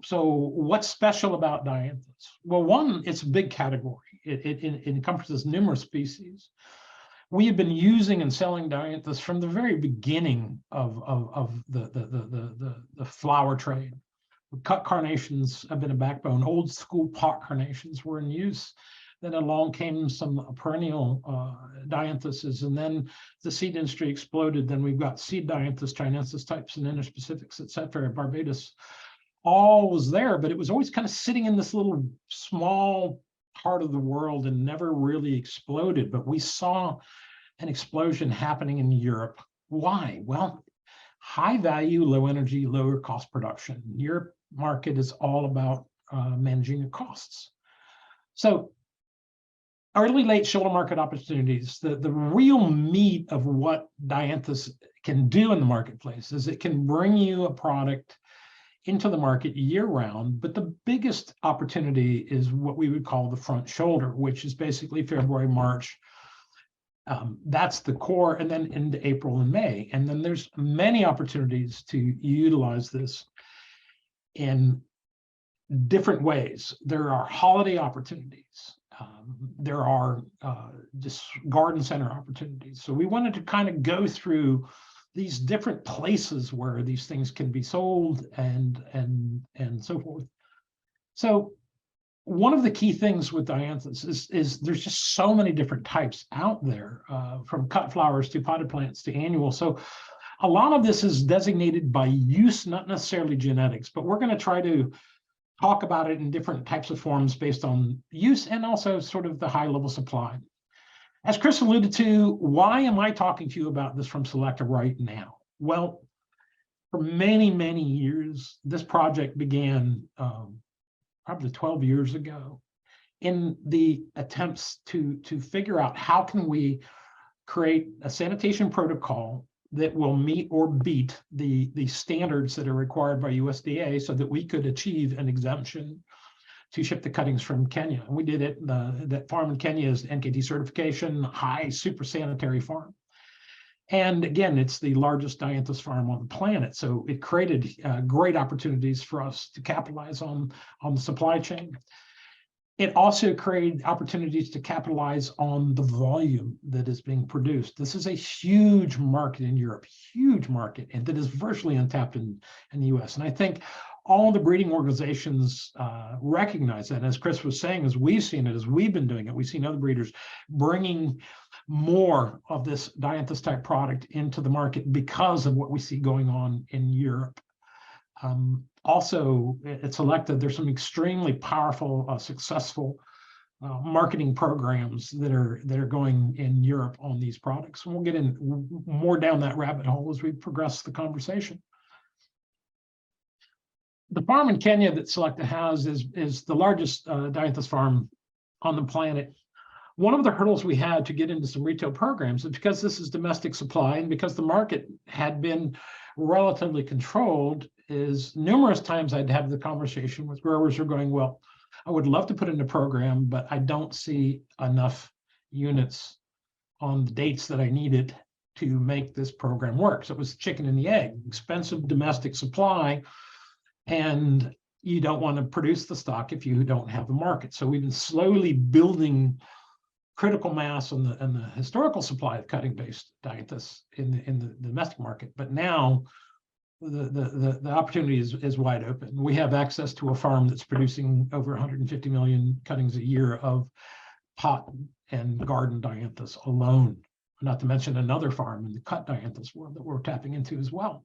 So what's special about Dianthus? Well, one, it's a big category. It encompasses numerous species. We have been using and selling Dianthus from the very beginning of the flower trade. Cut carnations have been a backbone. Old school pot carnations were in use. Then along came some perennial Dianthuses, and then the seed industry exploded. Then we've got seed Dianthus, Chinensis types, and interspecifics, et cetera. Barbados, all was there, but it was always kind of sitting in this little small part of the world and never really exploded. But we saw an explosion happening in Europe. Why? Well, high value, low energy, lower cost production. Europe market is all about managing the costs. So early late shoulder market opportunities, the real meat of what Dianthus can do in the marketplace is it can bring you a product into the market year round, but the biggest opportunity is what we would call the front shoulder, which is basically February, March. That's the core, and then into April and May. And then there's many opportunities to utilize this in different ways. There are holiday opportunities. There are just garden center opportunities. So we wanted to kind of go through these different places where these things can be sold and so forth. So one of the key things with Dianthus is there's just so many different types out there, from cut flowers to potted plants to annual. So a lot of this is designated by use, not necessarily genetics, but we're going to try to talk about it in different types of forms based on use and also sort of the high level supply. As Chris alluded to, why am I talking to you about this from Selecta right now? Well, for many, many years, this project began probably 12 years ago in the attempts to figure out how can we create a sanitation protocol that will meet or beat the standards that are required by USDA so that we could achieve an exemption to ship the cuttings from Kenya. And we did it. That farm in Kenya is NKT certification, high super sanitary farm. And again, it's the largest Dianthus farm on the planet. So it created great opportunities for us to capitalize on the supply chain. It also created opportunities to capitalize on the volume that is being produced. This is a huge market in Europe, huge market, and that is virtually untapped in the US. And I think all the breeding organizations recognize that. And as Chris was saying, as we've seen it, as we've been doing it, we've seen other breeders bringing more of this Dianthus type product into the market because of what we see going on in Europe. Also, at Selecta, there's some extremely powerful, successful marketing programs that are going in Europe on these products. And we'll get in more down that rabbit hole as we progress the conversation. The farm in Kenya that Selecta has is the largest Dianthus farm on the planet. One of the hurdles we had to get into some retail programs is because this is domestic supply and because the market had been relatively controlled, is numerous times I'd have the conversation with growers who are going, well, I would love to put in a program, but I don't see enough units on the dates that I needed to make this program work. So it was chicken and the egg, expensive domestic supply, and you don't want to produce the stock if you don't have the market. So we've been slowly building critical mass on the historical supply of cutting-based Dianthus in the domestic market. But now the opportunity is wide open. We have access to a farm that's producing over 150 million cuttings a year of pot and garden Dianthus alone, not to mention another farm in the cut Dianthus world that we're tapping into as well.